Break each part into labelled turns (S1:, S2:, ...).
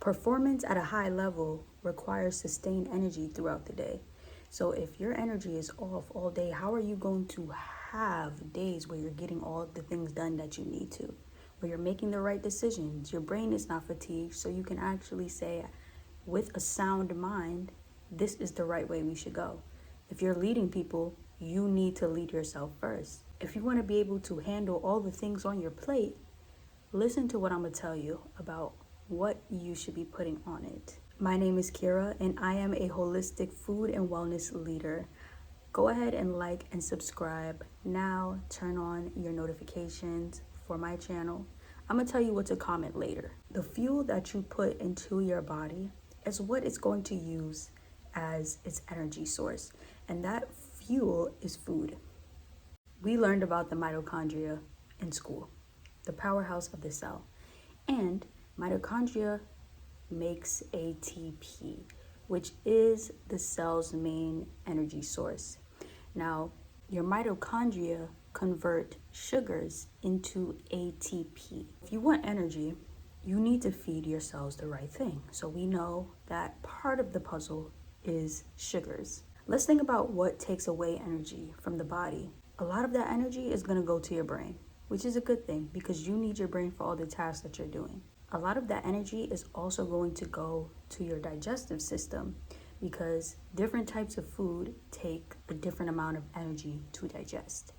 S1: Performance at a high level requires sustained energy throughout the day. So if your energy is off all day, how are you going to have days where you're getting all the things done that you need to, where you're making the right decisions? Your brain is not fatigued, so you can actually say, with a sound mind, this is the right way we should go. If you're leading people, you need to lead yourself first. If you want to be able to handle all the things on your plate, listen to what I'm going to tell you about what you should be putting on it. My name is Kira, and I am a holistic food and wellness leader. Go ahead and like and subscribe. Now turn on your notifications for my channel. I'm going to tell you what to comment later. The fuel that you put into your body is what it's going to use as its energy source, and that fuel is food. We learned about the mitochondria in school, the powerhouse of the cell, and mitochondria makes ATP, which is the cell's main energy source. Now, your mitochondria convert sugars into ATP. If you want energy, you need to feed your cells the right thing. So we know that part of the puzzle is sugars. Let's think about what takes away energy from the body. A lot of that energy is going to go to your brain, which is a good thing because you need your brain for all the tasks that you're doing. A lot of that energy is also going to go to your digestive system because different types of food take a different amount of energy to digest.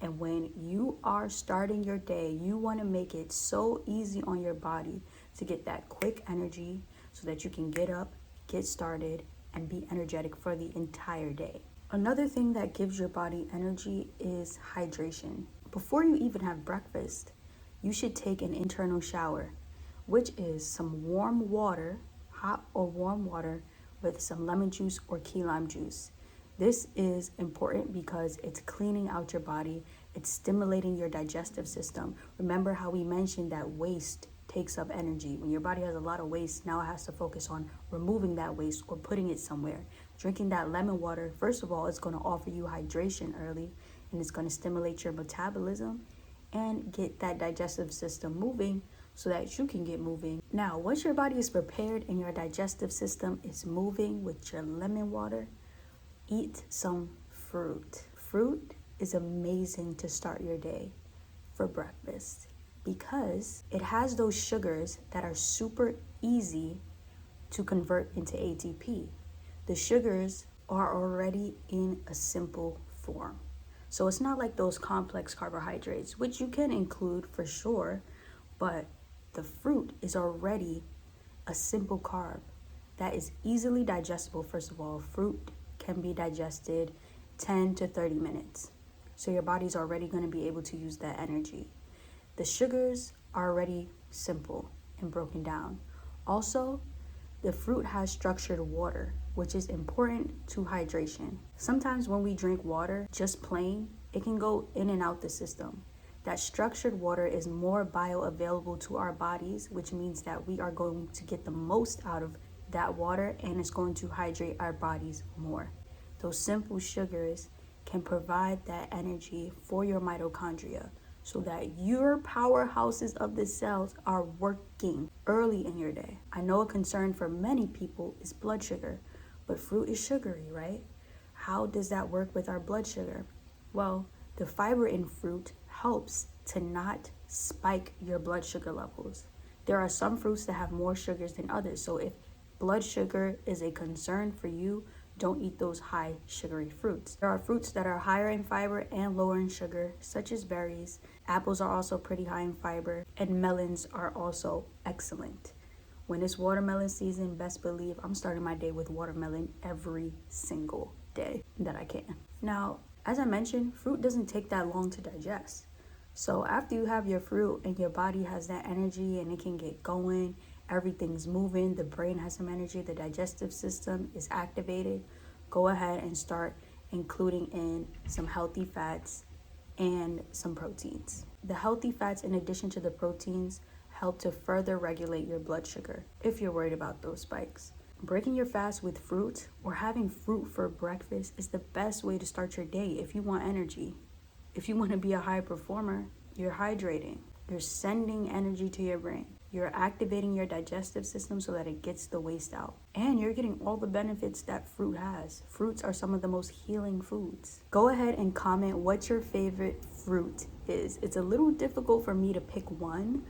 S1: And when you are starting your day, you want to make it so easy on your body to get that quick energy so that you can get up, get started, and be energetic for the entire day. Another thing that gives your body energy is hydration. Before you even have breakfast, you should take an internal shower, which is some warm water, hot or warm water, with some lemon juice or key lime juice. This is important because it's cleaning out your body, it's stimulating your digestive system. Remember how we mentioned that waste takes up energy. When your body has a lot of waste, now it has to focus on removing that waste or putting it somewhere. Drinking that lemon water, first of all, it's going to offer you hydration early, and it's going to stimulate your metabolism and get that digestive system moving so that you can get moving. Now, once your body is prepared and your digestive system is moving with your lemon water, eat some fruit. Fruit is amazing to start your day for breakfast because it has those sugars that are super easy to convert into ATP. The sugars are already in a simple form. So it's not like those complex carbohydrates, which you can include for sure, but the fruit is already a simple carb that is easily digestible. First of all, fruit can be digested 10 to 30 minutes. So your body's already going to be able to use that energy. The sugars are already simple and broken down. Also, the fruit has structured water, which is important to hydration. Sometimes when we drink water, just plain, it can go in and out the system. That structured water is more bioavailable to our bodies, which means that we are going to get the most out of that water and it's going to hydrate our bodies more. Those simple sugars can provide that energy for your mitochondria so that your powerhouses of the cells are working early in your day. I know a concern for many people is blood sugar, but fruit is sugary, right? How does that work with our blood sugar? Well, the fiber in fruit helps to not spike your blood sugar levels. There are some fruits that have more sugars than others. So if blood sugar is a concern for you, don't eat those high sugary fruits. There are fruits that are higher in fiber and lower in sugar, such as berries. Apples are also pretty high in fiber, and melons are also excellent. When it's watermelon season, best believe I'm starting my day with watermelon every single day that I can. Now, as I mentioned, fruit doesn't take that long to digest. So after you have your fruit and your body has that energy and it can get going, everything's moving, the brain has some energy, the digestive system is activated, go ahead and start including in some healthy fats and some proteins. The healthy fats, in addition to the proteins, help to further regulate your blood sugar if you're worried about those spikes. Breaking your fast with fruit or having fruit for breakfast is the best way to start your day if you want energy. If you want to be a high performer, you're hydrating. You're sending energy to your brain. You're activating your digestive system so that it gets the waste out. And you're getting all the benefits that fruit has. Fruits are some of the most healing foods. Go ahead and comment what your favorite fruit is. It's a little difficult for me to pick one,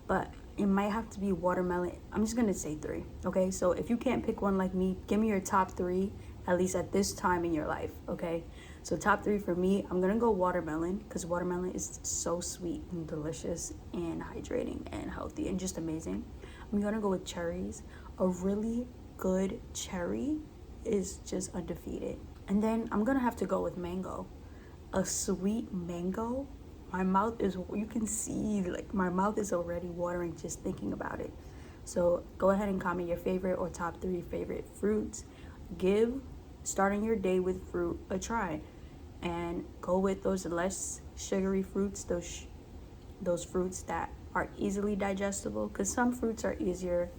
S1: but it might have to be watermelon. I'm just gonna say 3, okay? So if you can't pick one like me, give me your top 3, at least at this time in your life, okay? So top 3 for me, I'm gonna go watermelon, because watermelon is so sweet and delicious and hydrating and healthy and just amazing. I'm gonna go with cherries. A really good cherry is just undefeated. And then I'm gonna have to go with mango. A sweet mango, my mouth is, you can see, like, my mouth is already watering just thinking about it. So go ahead and comment your favorite or top 3 favorite fruits. Give starting your day with fruit a try, and go with those less sugary fruits, those fruits that are easily digestible, because some fruits are easier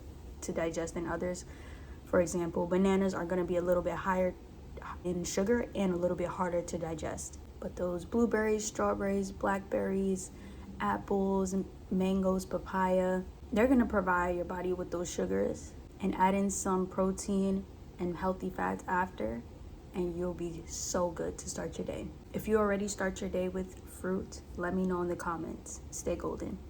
S1: to digest than others. For example, bananas are going to be a little bit higher in sugar and a little bit harder to digest. But those blueberries, strawberries, blackberries, apples, mangoes, papaya, they're going to provide your body with those sugars, and add in some protein and healthy fats after, and you'll be so good to start your day. If you already start your day with fruit, let me know in the comments. Stay golden.